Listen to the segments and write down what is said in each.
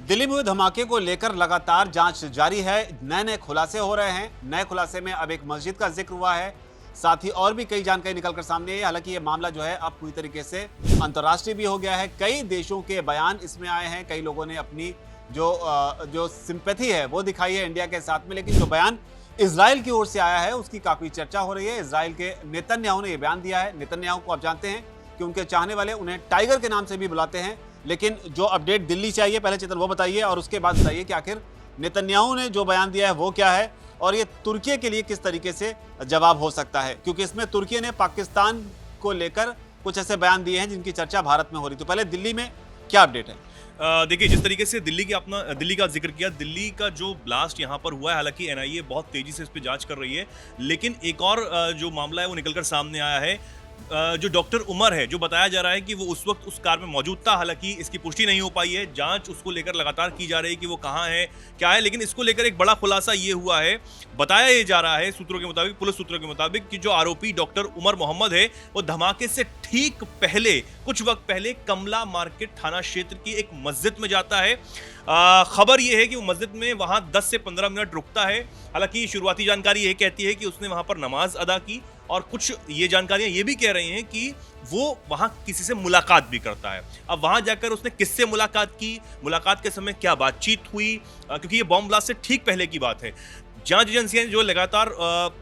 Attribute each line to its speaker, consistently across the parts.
Speaker 1: दिल्ली में हुए धमाके को लेकर लगातार जांच जारी है। नए खुलासे हो रहे हैं। नए खुलासे में अब एक मस्जिद का जिक्र हुआ है, साथ ही और भी कई जानकारी निकलकर सामने आई है। हालांकि ये मामला जो है अब पूरी तरीके से अंतर्राष्ट्रीय भी हो गया है। कई देशों के बयान इसमें आए हैं। कई लोगों ने अपनी जो सिंपैथी है वो दिखाई है इंडिया के साथ में। लेकिन जो बयान इजराइल की ओर से आया है उसकी काफी चर्चा हो रही है। इजराइल के नेतन्याहू ने यह बयान दिया है। नेतन्याहू को आप जानते हैं कि उनके चाहने वाले उन्हें टाइगर के नाम से भी बुलाते हैं। लेकिन जो अपडेट दिल्ली से आई है, पहले चेतन वो बताइए और उसके बाद बताइए कि आखिर नेतन्याहू ने जो बयान दिया है वो क्या है और ये तुर्की के लिए किस तरीके से जवाब हो सकता है, क्योंकि इसमें तुर्की ने पाकिस्तान को लेकर कुछ ऐसे बयान दिए हैं जिनकी चर्चा भारत में हो रही। तो पहले दिल्ली में क्या अपडेट है?
Speaker 2: देखिए, जिस तरीके से दिल्ली का जिक्र किया, दिल्ली का जो ब्लास्ट यहाँ पर हुआ है, हालांकि एनआईए बहुत तेजी से इस पर जांच कर रही है। लेकिन एक और जो मामला है वो निकलकर सामने आया है। जो डॉक्टर उमर है, जो बताया जा रहा है कि वो उस वक्त उस कार में मौजूद था। हालांकि इसकी पुष्टि नहीं हो पाई है। जांच उसको लेकर लगातार की जा रही है कि वो कहाँ है, क्या है। लेकिन इसको लेकर एक बड़ा खुलासा ये हुआ है, बताया ये जा रहा है सूत्रों के मुताबिक, पुलिस सूत्रों के मुताबिक, कि जो आरोपी डॉक्टर उमर मोहम्मद है वो धमाके से ठीक पहले, कुछ वक्त पहले, कमला मार्केट थाना क्षेत्र की एक मस्जिद में जाता है। खबर यह है कि वो मस्जिद में वहां 10 से 15 मिनट रुकता है। हालांकि शुरुआती जानकारी यह कहती है कि उसने वहां पर नमाज अदा की, और कुछ ये जानकारियां ये भी कह रही हैं कि वो वहां किसी से मुलाकात भी करता है। अब वहां जाकर उसने किससे मुलाकात की, मुलाकात के समय क्या बातचीत हुई, क्योंकि ये बॉम्ब ब्लास्ट से ठीक पहले की बात है। जांच एजेंसियां जो लगातार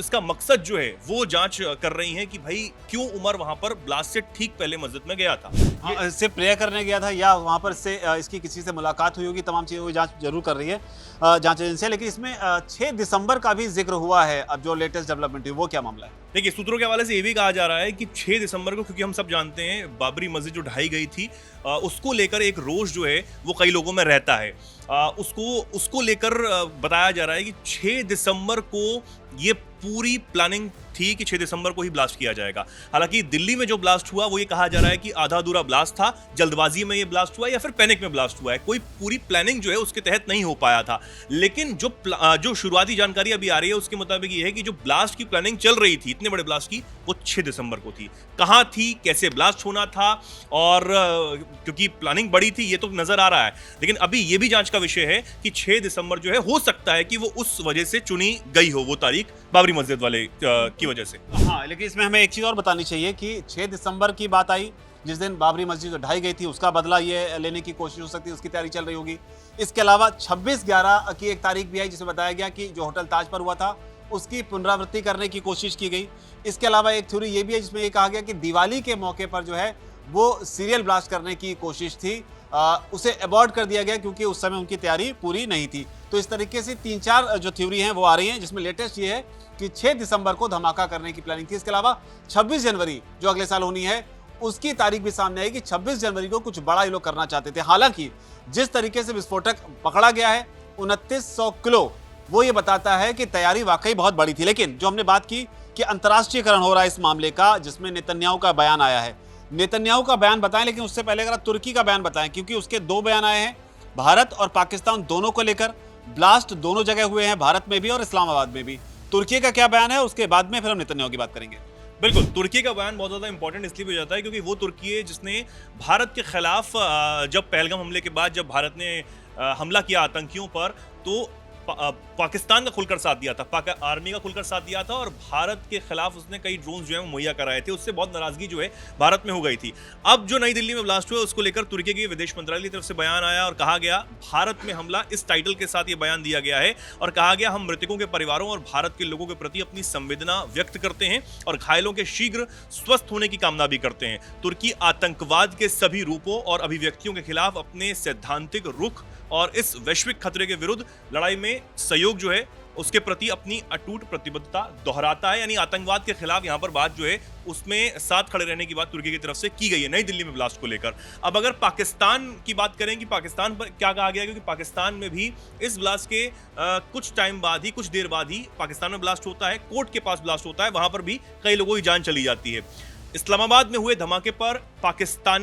Speaker 2: इसका मकसद जो है वो जांच कर रही हैं कि भाई क्यों उमर वहां पर ब्लास्ट से ठीक पहले मस्जिद में गया था।
Speaker 1: सिर्फ प्रेयर करने गया था या वहां पर से इसकी किसी से मुलाकात हुई होगी, तमाम चीज़ों की जांच जरूर कर रही है जांच एजेंसियां। लेकिन इसमें 6 दिसंबर का भी जिक्र हुआ है। अब जो लेटेस्ट डेवलपमेंट हुई वो क्या मामला है?
Speaker 2: देखिए, सूत्रों के हवाले से ये भी कहा जा रहा है कि 6 दिसंबर को, क्योंकि हम सब जानते हैं बाबरी मस्जिद जो ढाई गई थी, उसको लेकर एक रोष जो है वो कई लोगों में रहता है। उसको लेकर बताया जा रहा है कि 6 दिसंबर को ये पूरी प्लानिंग थी कि 6 दिसंबर को ही ब्लास्ट किया जाएगा। हालांकि दिल्ली में जो ब्लास्ट हुआ वो ये कहा जा रहा है कि आधा अधूरा ब्लास्ट था, जल्दबाजी में ये ब्लास्ट हुआ या फिर पैनिक में ब्लास्ट हुआ है। कोई पूरी प्लानिंग जो है उसके तहत नहीं हो पाया था। लेकिन जो शुरुआती जानकारी अभी आ रही है उसके मुताबिक ये है कि जो ब्लास्ट की प्लानिंग चल रही थी, इतने बड़े ब्लास्ट की, वो 6 दिसंबर को थी। कहाँ थी, कैसे ब्लास्ट होना था, और क्योंकि प्लानिंग बड़ी थी ये तो नजर आ रहा है। लेकिन अभी ये भी जांच का विषय है कि 6 दिसंबर जो है, हो सकता है कि वो उस वजह से चुनी गई हो, वो तारीख बाबरी मस्जिद वाले की वजह से।
Speaker 1: हाँ, लेकिन इसमें हमें एक चीज और बतानी चाहिए कि 6 दिसंबर की बात आई, जिस दिन बाबरी मस्जिद जो ढाई गई थी, उसका बदला ये लेने की कोशिश हो सकती है, उसकी तैयारी चल रही होगी। इसके अलावा 26/11 की एक तारीख भी आई जिसमें बताया गया कि जो होटल ताज पर हुआ था उसकी पुनरावृत्ति करने की कोशिश की गई। इसके अलावा एक थ्योरी ये भी है जिसमें ये कहा गया कि दिवाली के मौके पर जो है वो सीरियल ब्लास्ट करने की कोशिश थी, उसे अबॉर्ट कर दिया गया क्योंकि उस समय उनकी तैयारी पूरी नहीं थी। तो इस तरीके से 3-4 जो थ्योरी हैं वो आ रही हैं, जिसमें लेटेस्ट ये है कि 6 दिसंबर को धमाका करने की प्लानिंग थी। इसके अलावा 26 जनवरी जो अगले साल होनी है उसकी तारीख भी सामने आई कि 26 जनवरी को कुछ बड़ा ये लोग करना चाहते थे। हालांकि जिस तरीके से विस्फोटक पकड़ा गया है 2900 किलो, वो ये बताता है कि तैयारी वाकई बहुत बड़ी थी। लेकिन जो हमने बात की कि अंतर्राष्ट्रीयकरण हो रहा है इस मामले का, जिसमें नेतन्याहू का बयान आया है, नेतन्याहू का बयान बताएं। लेकिन उससे पहले अगर आप तुर्की का बयान बताएं, क्योंकि उसके 2 बयान आए हैं भारत और पाकिस्तान दोनों को लेकर। ब्लास्ट दोनों जगह हुए हैं, भारत में भी और इस्लामाबाद में भी। तुर्की का क्या बयान है उसके बाद में फिर हम नेतन्याहू की बात करेंगे।
Speaker 2: बिल्कुल, तुर्की का बयान बहुत ज़्यादा इंपॉर्टेंट इसलिए भी हो जाता है क्योंकि वो तुर्की है जिसने भारत के खिलाफ, जब पहलगाम हमले के बाद जब भारत ने हमला किया आतंकियों पर, तो पाकिस्तान का खुलकर साथ दिया था, पाक आर्मी का खुलकर साथ दिया था, और भारत के खिलाफ उसने कई ड्रोन जो है मुहैया कराए थे। उससे बहुत नाराजगी जो है भारत में हो गई थी। अब जो नई दिल्ली में ब्लास्ट हुआ उसको लेकर तुर्की के विदेश मंत्रालय की तरफ से बयान आया और कहा गया, भारत में हमला, इस टाइटल के साथ ये बयान दिया गया है और कहा गया, हम मृतकों के परिवारों और भारत के लोगों के प्रति अपनी संवेदना व्यक्त करते हैं और घायलों के शीघ्र स्वस्थ होने की कामना भी करते हैं। तुर्की आतंकवाद के सभी रूपों और अभिव्यक्तियों के खिलाफ अपने सैद्धांतिक रुख और इस वैश्विक खतरे के विरुद्ध लड़ाई में सहयोग जो है उसके प्रति अपनी अटूट प्रतिबद्धता दोहराता है। यानी आतंकवाद के खिलाफ यहाँ पर बात जो है उसमें साथ खड़े रहने की बात तुर्की की तरफ से की गई है नई दिल्ली में ब्लास्ट को लेकर। अब अगर पाकिस्तान की बात करें कि पाकिस्तान पर क्या कहा गया, क्योंकि पाकिस्तान में भी इस ब्लास्ट के कुछ टाइम बाद ही, कुछ देर बाद ही पाकिस्तान में ब्लास्ट होता है, कोर्ट के पास ब्लास्ट होता है, वहां पर भी कई लोगों की जान चली जाती है। इस्लामाबाद में हुए धमाके पर पाकिस्तान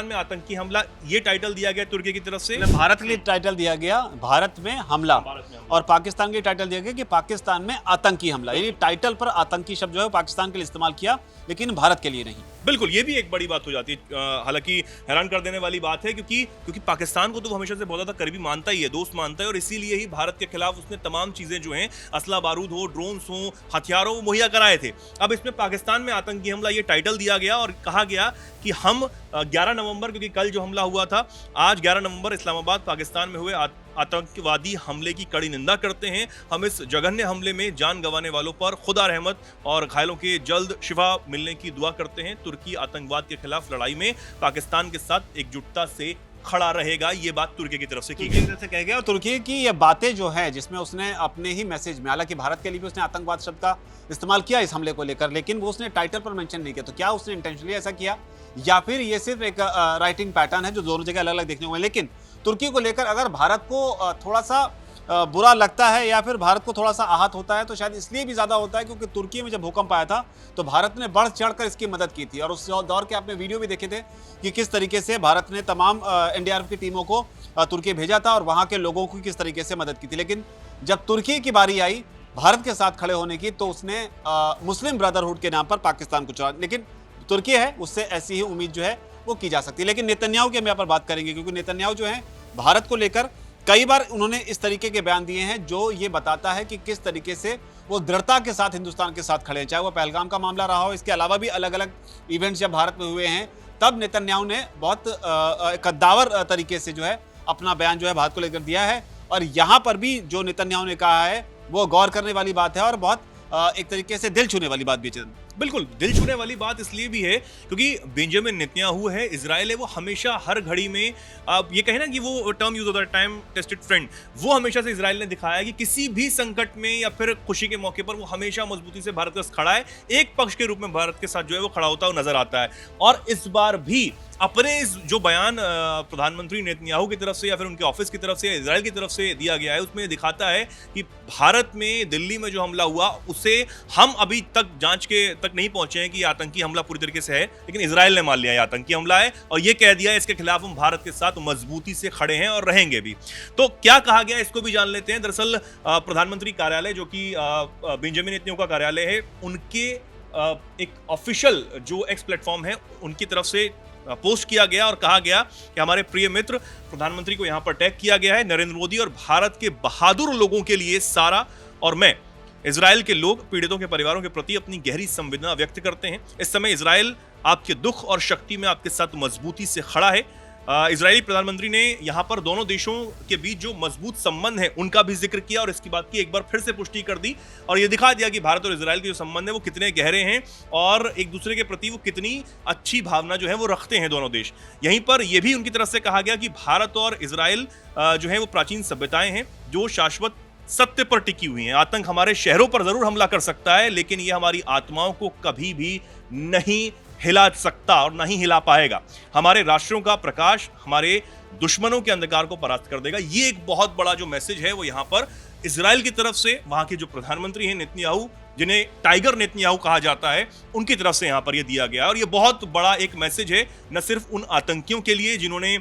Speaker 2: में आतंकी हमला, ये टाइटल दिया गया तुर्की की तरफ से।
Speaker 1: भारत के लिए टाइटल दिया गया भारत में हमला, और पाकिस्तान के लिए टाइटल दिया गया कि पाकिस्तान में आतंकी हमला। यानी टाइटल पर आतंकी शब्द जो है पाकिस्तान के लिए इस्तेमाल किया, लेकिन भारत के लिए नहीं।
Speaker 2: बिल्कुल, ये भी एक बड़ी बात हो जाती है। हालांकि हैरान कर देने वाली बात है, क्योंकि पाकिस्तान को तो वो हमेशा से बहुत ज्यादा करीबी मानता ही है, दोस्त मानता है, और इसीलिए ही भारत के खिलाफ उसने तमाम चीजें जो हैं, असला बारूद हो, ड्रोन्स हो, हथियार हो, मुहैया कराए थे। अब इसमें पाकिस्तान में आतंकी हमला ये टाइटल दिया गया और कहा गया कि हम 11 नवंबर, क्योंकि कल जो हमला हुआ था, आज 11 नवंबर इस्लामाबाद पाकिस्तान में हुए आतंकवादी हमले की कड़ी निंदा करते हैं। हम इस जघन्य हमले में जान गंवाने वालों पर खुदा रहमत और घायलों के जल्द शिफा मिलने की दुआ करते हैं। तुर्की आतंकवाद के खिलाफ लड़ाई में पाकिस्तान के साथ एकजुटता से खड़ा रहेगा, ये बात तुर्की की तरफ से की गई,
Speaker 1: से कह गया। और तुर्की की ये बातें जो है, जिसमें उसने अपने ही मैसेज में, हालांकि भारत के लिए भी उसने आतंकवाद शब्द का इस्तेमाल किया इस हमले को लेकर, लेकिन वो उसने टाइटल पर मेंशन नहीं किया। तो क्या उसने इंटेंशनली ऐसा किया, या फिर ये सिर्फ एक राइटिंग पैटर्न है जो दोनों जगह अलग अलग देखने को मिले। लेकिन तुर्की को लेकर अगर भारत को थोड़ा सा बुरा लगता है या फिर भारत को थोड़ा सा आहत होता है, तो शायद इसलिए भी ज्यादा होता है क्योंकि तुर्की में जब भूकंप आया था तो भारत ने बढ़ चढ़कर इसकी मदद की थी, और उस दौर के आपने वीडियो भी देखे थे कि किस तरीके से भारत ने तमाम एनडीआरएफ की टीमों को तुर्की भेजा था और वहां के लोगों को किस तरीके से मदद की थी। लेकिन जब तुर्की की बारी आई भारत के साथ खड़े होने की, तो उसने मुस्लिम ब्रदरहुड के नाम पर पाकिस्तान को चुना। लेकिन तुर्की है, उससे ऐसी ही उम्मीद जो है वो की जा सकती है। लेकिन नेतन्याहू की हम यहाँ पर बात करेंगे, क्योंकि नेतन्याहू जो है भारत को लेकर कई बार उन्होंने इस तरीके के बयान दिए हैं जो ये बताता है कि किस तरीके से वो दृढ़ता के साथ हिंदुस्तान के साथ खड़े हैं। चाहे वो पहलगाम का मामला रहा हो, इसके अलावा भी अलग अलग इवेंट्स जब भारत में हुए हैं, तब नेतन्याहू ने बहुत कद्दावर तरीके से जो है अपना बयान जो है भारत को लेकर दिया है। और यहाँ पर भी जो नेतन्याहू ने कहा है वो गौर करने वाली बात है और बहुत एक तरीके से दिल छूने वाली बात भी है।
Speaker 2: बिल्कुल, दिल छूने वाली बात इसलिए भी है क्योंकि बेंजामिन नेतन्याहू है, इजराइल है, वो हमेशा हर घड़ी में, आप ये कहें ना कि वो टर्म यूज होता है टाइम टेस्टेड फ्रेंड, वो हमेशा से इजराइल ने दिखाया है कि किसी भी संकट में या फिर खुशी के मौके पर वो हमेशा मजबूती से भारत के साथ खड़ा है, एक पक्ष के रूप में भारत के साथ जो है वो खड़ा होता हुआ नजर आता है। और इस बार भी अपने इस जो बयान प्रधानमंत्री नेतन्याहू की तरफ से या फिर उनके ऑफिस की तरफ से या इजराइल की तरफ से दिया गया है, उसमें दिखाता है कि भारत में दिल्ली में जो हमला हुआ उसे हम अभी तक जांच के तक नहीं पहुंचे हैं कि ये आतंकी हमला पूरी तरीके से है, लेकिन इजराइल ने मान लिया ये आतंकी हमला है और ये कह दिया है इसके खिलाफ हम भारत के साथ मजबूती से खड़े हैं और रहेंगे भी। तो क्या कहा गया इसको भी जान लेते हैं। दरअसल प्रधानमंत्री कार्यालय, जो कि बेंजामिन नेतन्याहू का कार्यालय है, उनके एक ऑफिशियल जो एक्स प्लेटफॉर्म है उनकी तरफ से पोस्ट किया गया और कहा गया कि हमारे प्रिय मित्र प्रधानमंत्री को यहां पर टैग किया गया है, नरेंद्र मोदी और भारत के बहादुर लोगों के लिए सारा और मैं, इजराइल के लोग पीड़ितों के परिवारों के प्रति अपनी गहरी संवेदना व्यक्त करते हैं। इस समय इजराइल आपके दुख और शक्ति में आपके साथ मजबूती से खड़ा है। इजरायली प्रधानमंत्री ने यहाँ पर दोनों देशों के बीच जो मजबूत संबंध है उनका भी जिक्र किया और इसकी बात की एक बार फिर से पुष्टि कर दी और ये दिखा दिया कि भारत और इजराइल के जो संबंध है वो कितने गहरे हैं और एक दूसरे के प्रति वो कितनी अच्छी भावना जो है वो रखते हैं दोनों देश। यहीं पर यह भी उनकी तरफ से कहा गया कि भारत और इजराइल जो है वो प्राचीन सभ्यताएं हैं जो शाश्वत सत्य पर टिकी हुई हैं। आतंक हमारे शहरों पर जरूर हमला कर सकता है, लेकिन यह हमारी आत्माओं को कभी भी नहीं हिला सकता और नहीं हिला पाएगा। हमारे राष्ट्रों का प्रकाश हमारे दुश्मनों के अंधकार को परास्त कर देगा। ये एक बहुत बड़ा जो मैसेज है वो यहाँ पर इजराइल की तरफ से वहां के जो प्रधानमंत्री हैं नेतन्याहू, जिन्हें टाइगर नेतन्याहू कहा जाता है, उनकी तरफ से यहाँ पर यह दिया गया और ये बहुत बड़ा एक मैसेज है न सिर्फ उन आतंकियों के लिए जिन्होंने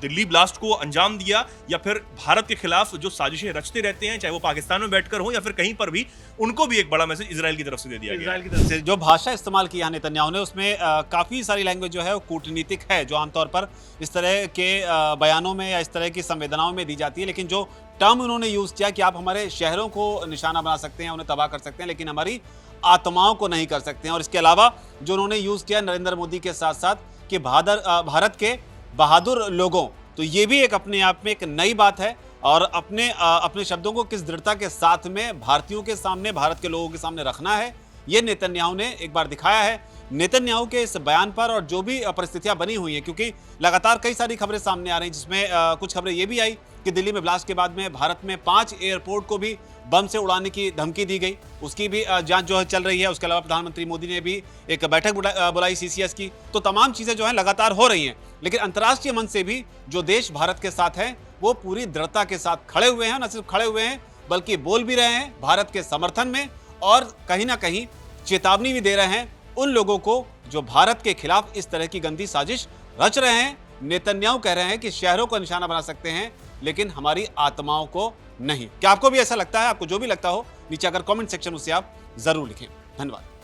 Speaker 2: दिल्ली ब्लास्ट को अंजाम दिया या फिर भारत के खिलाफ जो साजिशें रचते रहते हैं, चाहे वो पाकिस्तान में बैठकर हो या फिर कहीं पर भी, उनको भी एक बड़ा मैसेज इजराइल की तरफ से दे दिया गया।
Speaker 1: इजराइल की तरफ से जो भाषा इस्तेमाल की है नेतन्याहू ने, उसमें काफ़ी सारी लैंग्वेज जो है वो कूटनीतिक है, जो आमतौर पर इस तरह के बयानों में या इस तरह की संवेदनाओं में दी जाती है। लेकिन जो टर्म उन्होंने यूज किया कि आप हमारे शहरों को निशाना बना सकते हैं, उन्हें तबाह कर सकते हैं, लेकिन हमारी आत्माओं को नहीं कर सकते हैं। और इसके अलावा जो उन्होंने यूज किया नरेंद्र मोदी के साथ साथ कि भारत के बहादुर लोगों, तो ये भी एक अपने आप में एक नई बात है और अपने शब्दों को किस दृढ़ता के साथ में भारतीयों के सामने, भारत के लोगों के सामने रखना है, ये नेतन्याहू ने एक बार दिखाया है। नेतन्याहू के इस बयान पर और जो भी परिस्थितियां बनी हुई हैं, क्योंकि लगातार कई सारी खबरें सामने आ रही हैं, जिसमें कुछ खबरें ये भी आई कि दिल्ली में ब्लास्ट के बाद में भारत में 5 एयरपोर्ट को भी बम से उड़ाने की धमकी दी गई, उसकी भी जांच जो है चल रही है। उसके अलावा प्रधानमंत्री मोदी ने भी एक बैठक बुलाई सीसीएस की। तो तमाम चीजें जो है लगातार हो रही हैं, लेकिन अंतर्राष्ट्रीय मंच से भी जो देश भारत के साथ हैं वो पूरी दृढ़ता के साथ खड़े हुए हैं। न सिर्फ खड़े हुए हैं बल्कि बोल भी रहे हैं भारत के समर्थन में और कहीं ना कहीं चेतावनी भी दे रहे हैं उन लोगों को जो भारत के खिलाफ इस तरह की गंदी साजिश रच रहे हैं। नेतन्याहू कह रहे हैं कि शहरों को निशाना बना सकते हैं लेकिन हमारी आत्माओं को नहीं। क्या आपको भी ऐसा लगता है? आपको जो भी लगता हो नीचे अगर कमेंट सेक्शन उससे आप जरूर लिखें। धन्यवाद।